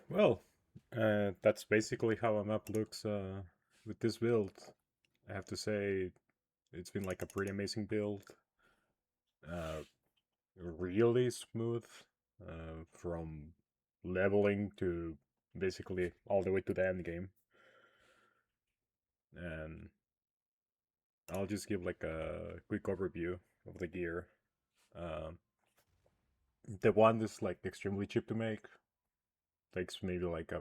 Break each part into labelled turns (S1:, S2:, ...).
S1: Well, that's basically how a map looks with this build. I have to say, it's been like a pretty amazing build. Uh, Really smooth from leveling to basically all the way to the end game. And I'll just give like a quick overview of the gear. Um, the one is like extremely cheap to make. Takes maybe like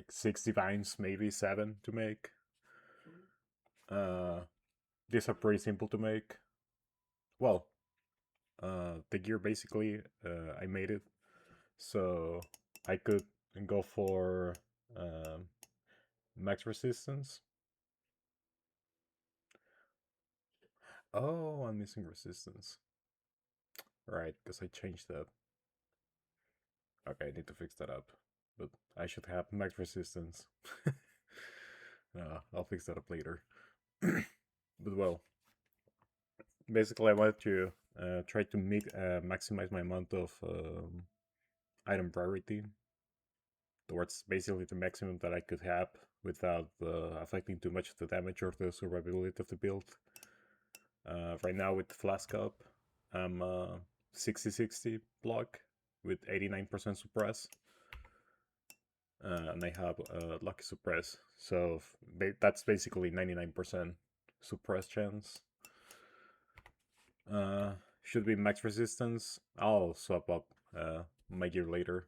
S1: 60 vines, maybe 7 to make. Uh, these are pretty simple to make. Well, the gear basically, I made it so I could go for max resistance. Oh, I'm missing resistance. Right, because I changed that. Okay, I need to fix that up. But I should have max resistance. I'll fix that up later. But well, basically I wanted to try to maximize my amount of item priority towards basically the maximum that I could have without affecting too much of the damage or the survivability of the build. Right now with Flask up, I'm 60-60 block with 89% suppress. And I have Lucky Suppress, so that's basically 99% suppress chance. Should be max resistance. I'll swap up my gear later.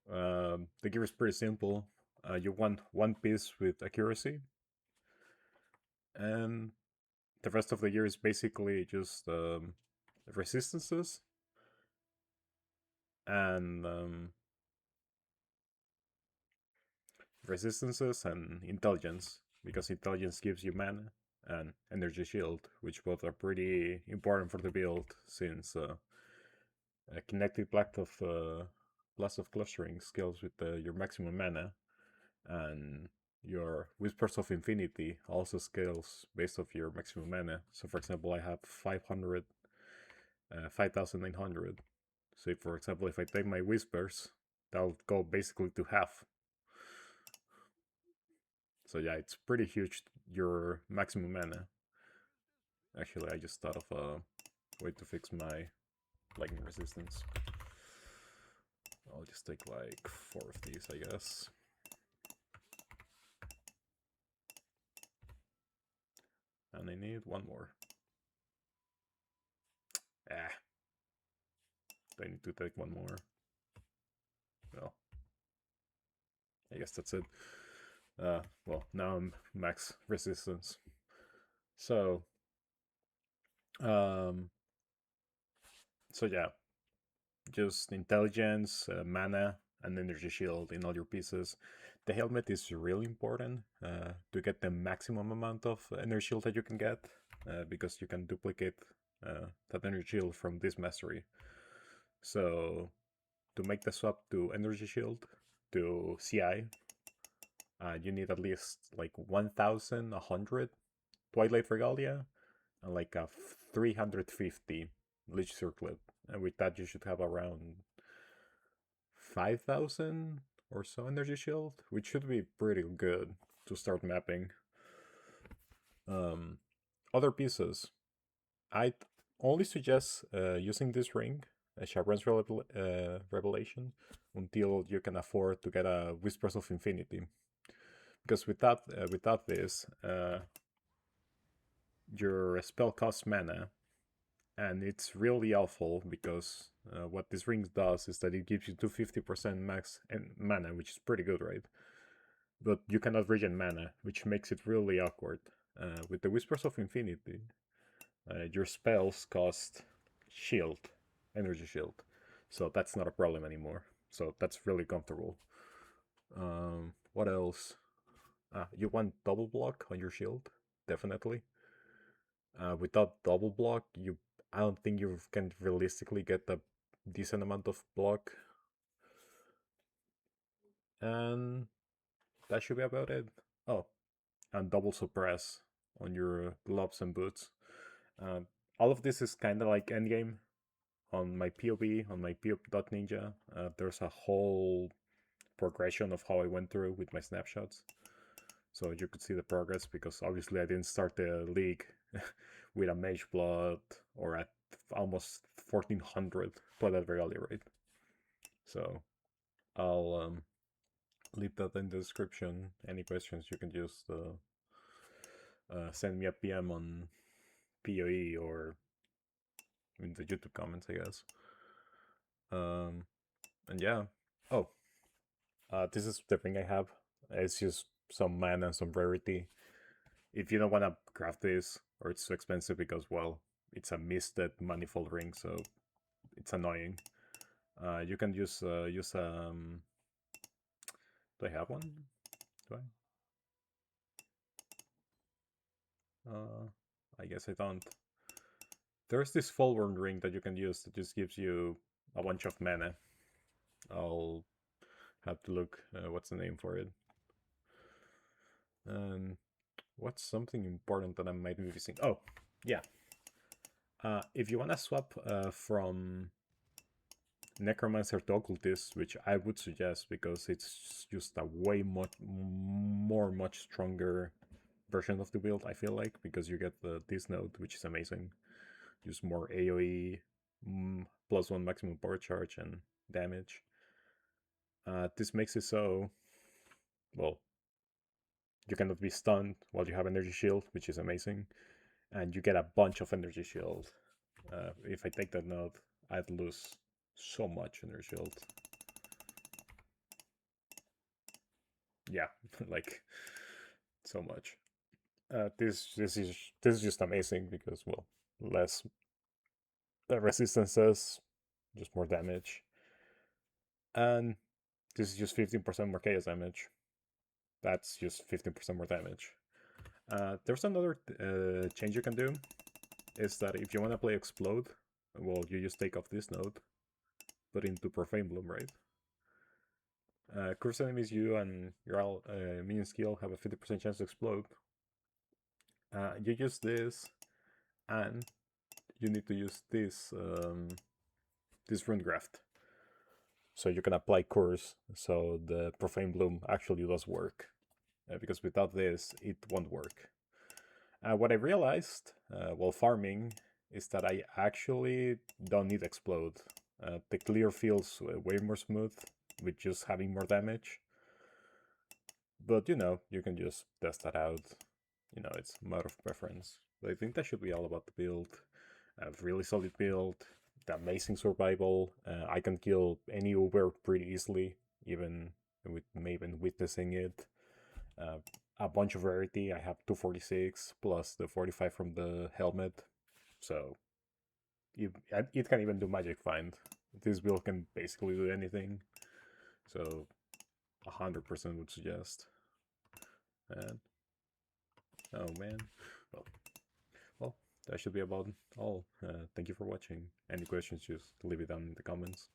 S1: The gear is pretty simple. You want one piece with accuracy, and the rest of the gear is basically just resistances and intelligence, because intelligence gives you mana and energy shield, which both are pretty important for the build, since Kinetic Blast of Clustering scales with your maximum mana, and your Whispers of Infinity also scales based off your maximum mana. So for example, I have 5,900. So for example, if I take my Whispers, that'll go basically to half. So yeah, it's pretty huge, your maximum mana. Actually, I just thought of a way to fix my lightning resistance. I'll just take like 4 of these, I guess. And I need one more. Ah. I need to take one more. Well, I guess that's it. Well, now I'm max resistance. So, um, so yeah, just intelligence, mana, and energy shield in all your pieces. The helmet is really important to get the maximum amount of energy shield that you can get, because you can duplicate that energy shield from this mastery. So to make the swap to energy shield to CI, you need at least like 1,100 Twilight Regalia and like a 350 Lich Circlet. And with that, you should have around 5,000 or so energy shield, which should be pretty good to start mapping. Um, Other pieces, I'd only suggest using this ring, a Shabran's Revelation, until you can afford to get a Whispers of Infinity. Because without this, your spell costs mana, and it's really awful because what this ring does is that it gives you 250% max mana, which is pretty good, right? But you cannot regen mana, which makes it really awkward. With the Whispers of Infinity, your spells cost shield, energy shield, so that's not a problem anymore. So that's really comfortable. What else? You want double block on your shield, definitely. Without double block, I don't think you can realistically get a decent amount of block, and that should be about it. Oh, and double suppress on your gloves and boots. Uh, all of this is kind of like endgame. on my POV, on my poe.ninja, there's a whole progression of how I went through with my snapshots. So you could see the progress, because obviously I didn't start the league with a mage blood or at almost 1400 blood at very early rate. So I'll leave that in the description. Any questions, you can just send me a PM on PoE or in the YouTube comments, I guess. And yeah. Oh, this is the ring I have. It's just some mana and some rarity. If you don't want to craft this, or it's too expensive because, well, it's a misted manifold ring, so it's annoying. You can use do I have one? Do I? I guess I don't. There's this Fulburn ring that you can use that just gives you a bunch of mana. I'll have to look what's the name for it. And what's something important that I might be missing? Oh, yeah. If you want to swap from Necromancer to Occultist, which I would suggest because it's just a way much stronger version of the build, I feel like, because you get this node, which is amazing. Use more AoE, +1 maximum power charge and damage. This makes it so, well, you cannot be stunned while you have energy shield, which is amazing, and you get a bunch of energy shield. If I take that node, I'd lose so much energy shield. Yeah, like so much. This is just amazing because, well, less resistances, just more damage, and this is just 15% more chaos damage. That's just 15% more damage. There's another change you can do, is that if you want to play Explode, well, you just take off this node, put into Profane Bloom, right? Cursed enemies, you and your minion skill have a 50% chance to explode. You use this, and you need to use this this rune graft, so you can apply curse, so the Profane Bloom actually does work, because without this it won't work. What I realized while farming is that I actually don't need explode. The clear feels way more smooth with just having more damage, but you can just test that out. It's a matter of preference. But I think that should be all about the build. A really solid build, the amazing survival. I can kill any Uber pretty easily, even with Maven witnessing it. A bunch of rarity. I have 246 plus the 45 from the helmet, so it can even do magic find. This build can basically do anything, so 100% would suggest. And oh man, well, that should be about all. Thank you for watching. Any questions, just leave it down in the comments.